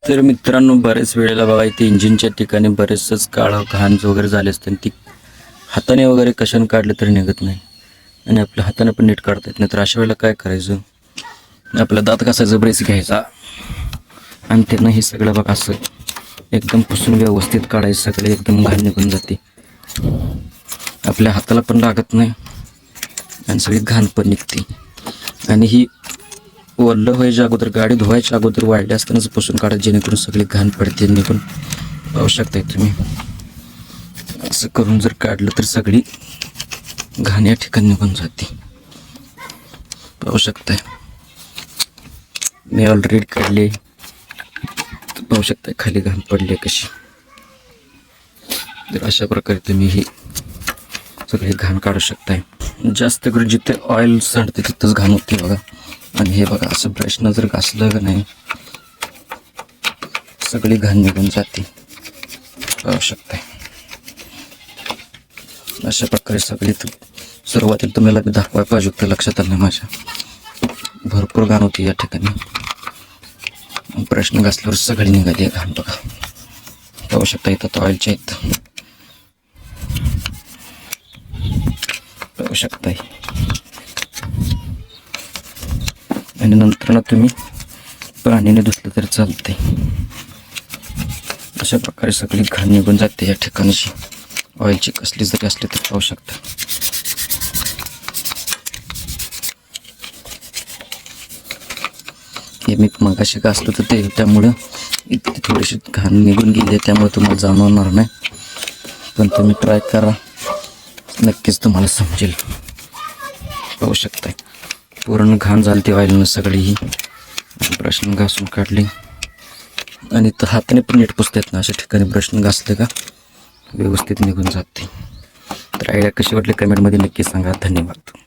तर मित्रांनो, बरेच वेळेला बघा इथे इंजिनच्या ठिकाणी बरेचसंच काळं घाण वगैरे झाले असते, ती हाताने वगैरे कशाने काढले तरी निघत नाही आणि आपल्या हाताने पण नीट काढता येत नाही. तर अशा वेळेला काय करायचं, आपला दात घासायचा ब्रश घ्यायचा आणि त्यानं हे सगळं बघा असं एकदम पुसून व्यवस्थित काढायचं. सगळे एकदम घाण निघून जाते, आपल्या हाताला पण लागत नाही आणि सगळी घाण पण निघते. आणि ही ओलं व्हायच्या अगोदर, गाडी धुवायच्या अगोदर वाढले असतानाच पुसून काढा, जेणेकरून सगळी घाण पडते निघून. पाहू शकताय तुम्ही, असं करून जर काढलं तर सगळी घाण या ठिकाणी निघून जाते. पाहू शकताय मी ऑलरेडी काढले. पाहू शकताय खाली घाण पडली कशी. तर अशा प्रकारे तुम्ही ही सगळी घाण काढू शकताय. जास्त करून जिथे ऑइल सांडते तिथंच घाण होते बघा. आणि हे बघा असं ब्रशनं जर घासलं का नाही, सगळी घाण निघून जाते. पाहू शकताय अशा प्रकारे सगळी. सुरुवातीला तुम्हाला दाखवायला पाहिजे होतं, लक्षात आलं नाही माझ्या. भरपूर घाण होती या ठिकाणी. ब्रशनं घासल्यावर सगळी निघाली घाण बघा. पाहू शकता इथं ऑइलच्या इथं पाहू शकताय. आणि नंतर ना तुम्ही पाण्याने धुतलं तरी चालते. अशा प्रकारे सगळी घाण निघून जाते या ठिकाणची. ऑइलची कसली जरी असली तर पाहू शकता. हे मी मगाशी घासलं तर ते त्यामुळं इतकी थोडीशी घाण निघून गेली, त्यामुळे तुम्हाला जाणवणार नाही. पण तुम्ही ट्राय करा, नक्कीच तुम्हाला समजेल. पाहू शकताय पूर्ण घाण झाली ती ऑइलनं सगळी. ब्रशनं घासून काढली आणि तर हाताने पण नीट पुसता येत ना, अशा ठिकाणी ब्रशनं घासलं का व्यवस्थित निघून जाते. तर आयडिया कशी वाटली कमेंटमध्ये नक्की सांगा. धन्यवाद.